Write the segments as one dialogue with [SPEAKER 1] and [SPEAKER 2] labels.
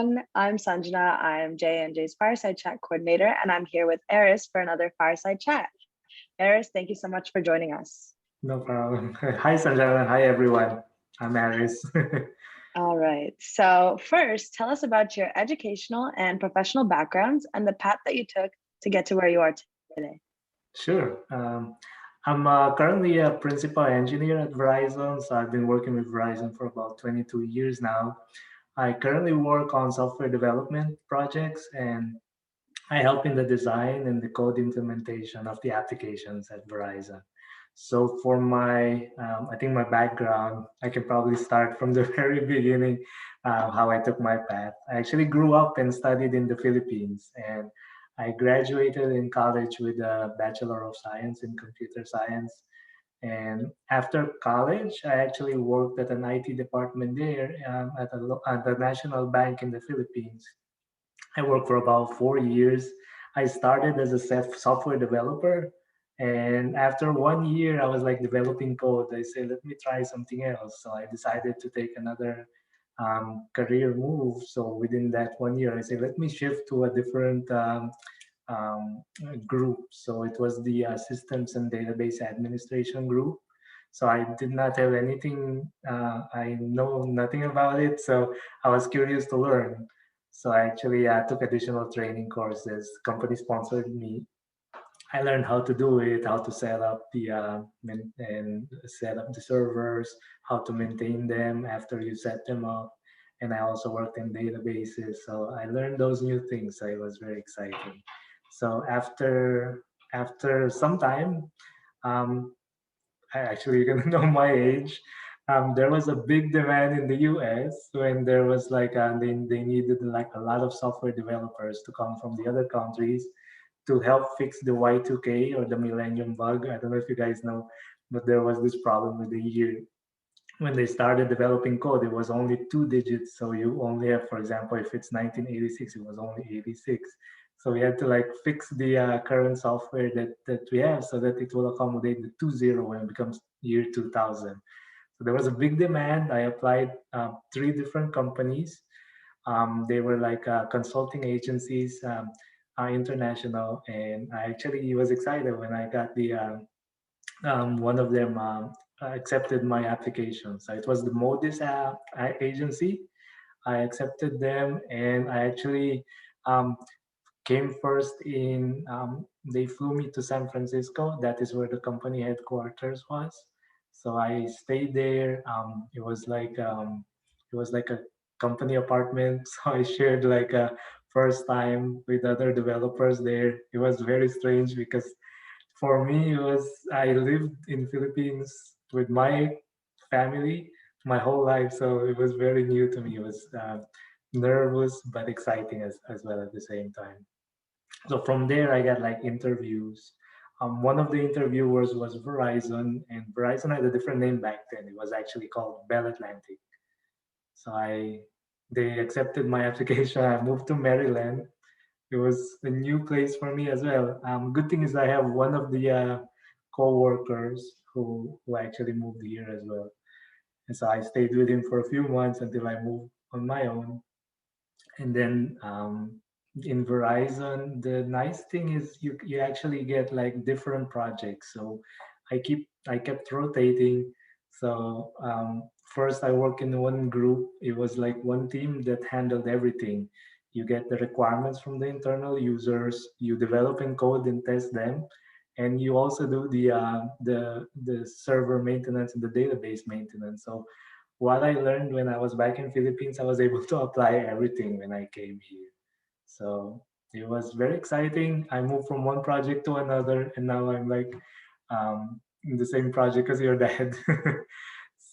[SPEAKER 1] everyone. I'm Sanjana. I'm Jay and Jay's Fireside Chat coordinator, and I'm here with Aris for another Fireside Chat. Aris, thank you so much for joining us.
[SPEAKER 2] No problem. Hi, Sanjana. Hi, everyone. I'm Aris.
[SPEAKER 1] All right. So, first, tell us about your educational and professional backgrounds and the path that you took to get to where you are today.
[SPEAKER 2] Sure. I'm currently a principal engineer at Verizon. So I've been working with Verizon for about 22 years now. I currently work on software development projects and I help in the design and the code implementation of the applications at Verizon. So for I think my background, I can probably start from the very beginning, how I took my path. I actually grew up and studied in the Philippines, and I graduated in college with a Bachelor of Science in Computer Science. And after college, I actually worked at an IT department there at the National Bank in the Philippines. I worked for about 4 years. I started as a software developer. And after 1 year, I was like developing code. I said, let me try something else. So I decided to take another career move. So within that 1 year, I said, let me shift to a different um, group. So it was the systems and database administration group. So I did not have anything, I know nothing about it. So I was curious to learn. So I actually took additional training courses. Company sponsored me. I learned how to do it, how to set up and set up the servers, how to maintain them after you set them up. And I also worked in databases. So I learned those new things. So it was very exciting. So after some time, um, I actually gonna know my age. There was a big demand in the US when there was like they needed like a lot of software developers to come from the other countries to help fix the Y2K or the Millennium Bug. I don't know if you guys know, but there was this problem with the year when they started developing code. It was only 2 digits, so you only have, for example, if it's 1986, it was only 86. So we had to like fix the current software that we have so that it will accommodate the 20 when it becomes year 2000. So there was a big demand. I applied 3 different companies. They were like consulting agencies, international, and I actually was excited when I got the one of them accepted my application. So it was the Modis agency. I accepted them, and I actually um, came first in. They flew me to San Francisco. That is where the company headquarters was. So I stayed there. It was like a company apartment. So I shared like a first time with other developers there. It was very strange because for me, it was I lived in Philippines with my family my whole life, so it was very new to me. It was nervous but exciting as well at the same time. So from there, I got like interviews. One of the interviewers was Verizon, and Verizon had a different name back then. It was actually called Bell Atlantic. So they accepted my application. I moved to Maryland. It was a new place for me as well. Good thing is I have one of the co-workers who actually moved here as well. And so I stayed with him for a few months until I moved on my own. And then in Verizon, the nice thing is you actually get like different projects. So I kept rotating. So first I work in one group. It was like one team that handled everything. You get the requirements from the internal users. You develop and code and test them, and you also do the server maintenance and the database maintenance. So what I learned when I was back in Philippines, I was able to apply everything when I came here. So it was very exciting. I moved from one project to another, and now I'm like in the same project as your dad.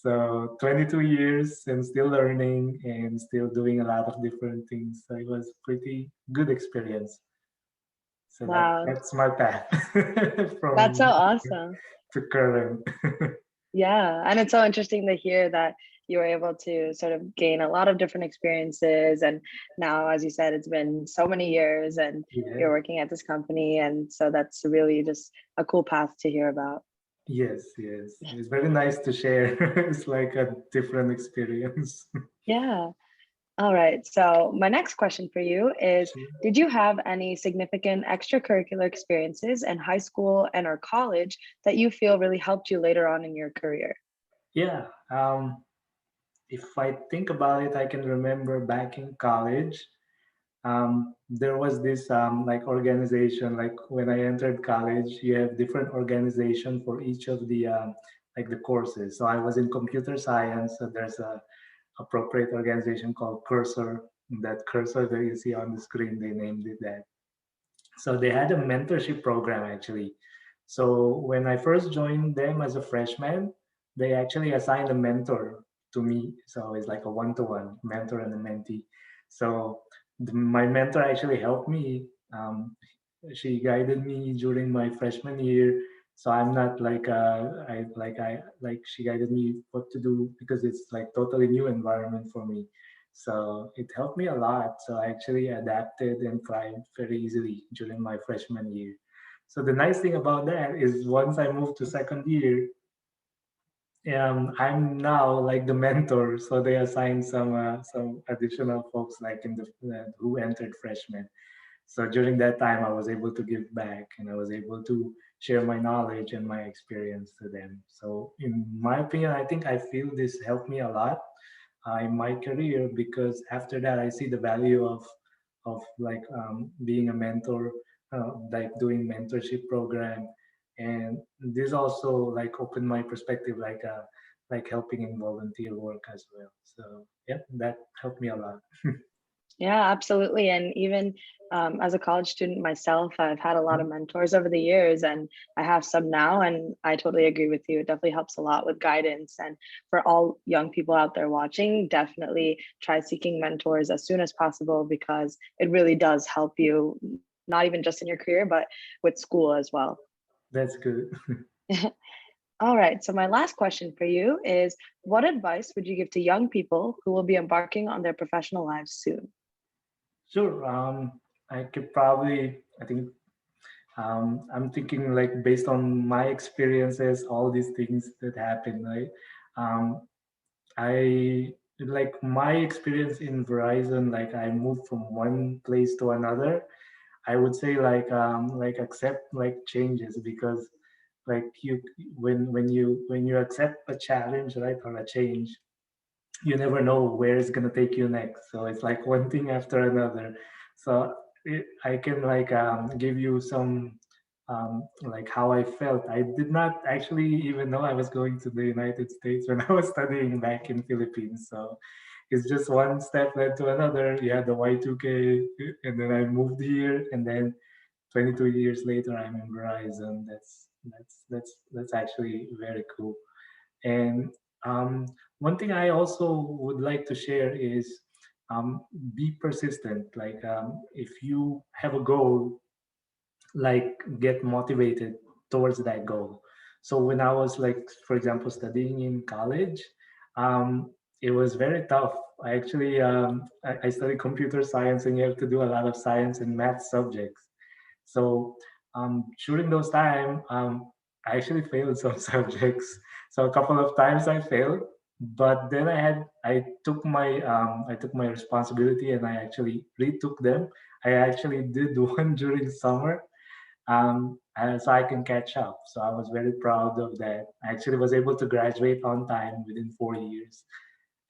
[SPEAKER 2] So 22 years and still learning and still doing a lot of different things. So it was pretty good experience. So
[SPEAKER 1] Wow,
[SPEAKER 2] that's my path
[SPEAKER 1] that's so
[SPEAKER 2] from
[SPEAKER 1] awesome.
[SPEAKER 2] to current.
[SPEAKER 1] Yeah. And it's so interesting to hear that you were able to sort of gain a lot of different experiences. And now, as you said, it's been so many years and
[SPEAKER 2] Yeah.
[SPEAKER 1] you're working at this company. And so that's really just a cool path to hear about.
[SPEAKER 2] Yes, yes. It's very nice to share. It's like a different experience.
[SPEAKER 1] Yeah. All right. So, my next question for you is, did you have any significant extracurricular experiences in high school and or college that you feel really helped you later on in your career?
[SPEAKER 2] Yeah. If I think about it, I can remember back in college, there was this like organization. Like when I entered college, you have different organization for each of the like the courses. So I was in computer science. So there's a appropriate organization called Cursor. That cursor that you see on the screen, they named it that. So they had a mentorship program actually. So when I first joined them as a freshman, they actually assigned a mentor to me. So it's like a one-to-one mentor and a mentee. So my mentor actually helped me. She guided me during my freshman year. So I'm not like I like she guided me what to do because it's like totally new environment for me. So it helped me a lot. So I actually adapted and thrived very easily during my freshman year. So the nice thing about that is once I moved to second year, I'm now like the mentor. So they assigned some additional folks like in the who entered freshman. So during that time, I was able to give back and I was able to share my knowledge and my experience to them. So in my opinion, I think I feel this helped me a lot in my career because after that I see the value of like being a mentor, like doing mentorship program, and this also like opened my perspective like helping in volunteer work as well. So yeah, that helped me a lot.
[SPEAKER 1] Yeah, absolutely. And even as a college student myself, I've had a lot of mentors over the years, and I have some now. And I totally agree with you. It definitely helps a lot with guidance. And for all young people out there watching, definitely try seeking mentors as soon as possible because it really does help you, not even just in your career, but with school as well.
[SPEAKER 2] That's good.
[SPEAKER 1] All right. So, my last question for you is, what advice would you give to young people who will be embarking on their professional lives soon?
[SPEAKER 2] Sure. I could probably, I think, I'm thinking like based on my experiences, all these things that happen, right? Um, I like my experience in Verizon, like I moved from one place to another. I would say like accept like changes because like you when you accept a challenge, right, or a change, you never know where it's gonna take you next. So it's like one thing after another. So I can like give you some like how I felt. I did not actually even know I was going to the United States when I was studying back in Philippines. So it's just one step led to another. You had the Y2K, and then I moved here, and then 22 years later, I'm in Verizon. That's actually very cool. And um, one thing I also would like to share is um, be persistent. Like if you have a goal, like get motivated towards that goal. So when I was like, for example, studying in college, it was very tough. I studied computer science, and you have to do a lot of science and math subjects. So during those time, I actually failed some subjects. So a couple of times I failed, but then I took my responsibility and I actually retook them. I actually did one during summer, and so I can catch up. So I was very proud of that. I actually was able to graduate on time within 4 years,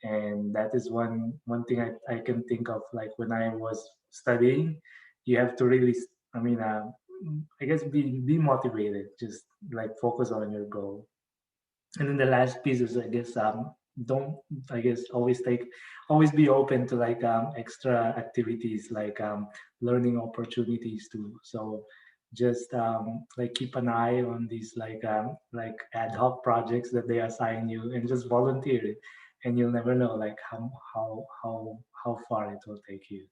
[SPEAKER 2] and that is one thing I can think of. Like when I was studying, you have to really, I mean, I guess be motivated. Just like focus on your goal. And then the last piece is, I guess, don't I guess always be open to like extra activities like learning opportunities too. So just like keep an eye on these like ad hoc projects that they assign you and just volunteer it, and you'll never know like how far it will take you.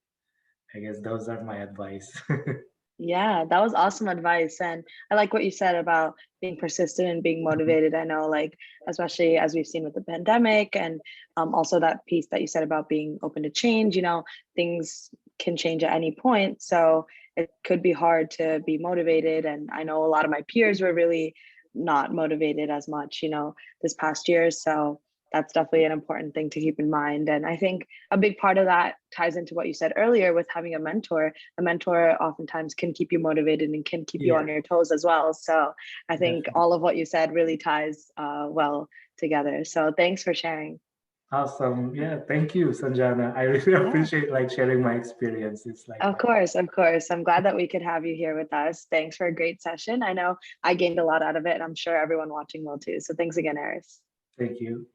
[SPEAKER 2] I guess those are my advice.
[SPEAKER 1] Yeah, that was awesome advice. And I like what you said about being persistent and being motivated. I know, like, especially as we've seen with the pandemic, and also that piece that you said about being open to change, things can change at any point. So it could be hard to be motivated. And I know a lot of my peers were really not motivated as much, this past year. So that's definitely an important thing to keep in mind. And I think a big part of that ties into what you said earlier with having a mentor. A mentor oftentimes can keep you motivated and can keep you
[SPEAKER 2] Yeah,
[SPEAKER 1] on your toes as well. So I think
[SPEAKER 2] definitely.
[SPEAKER 1] all of what you said really ties well together. So thanks for sharing.
[SPEAKER 2] Awesome. Yeah, thank you, Sanjana. I really
[SPEAKER 1] Yeah.
[SPEAKER 2] appreciate like sharing my experiences like
[SPEAKER 1] Of
[SPEAKER 2] that.
[SPEAKER 1] course, of course. I'm glad that we could have you here with us. Thanks for a great session. I know I gained a lot out of it, and I'm sure everyone watching will too. So thanks again, Aris.
[SPEAKER 2] Thank you.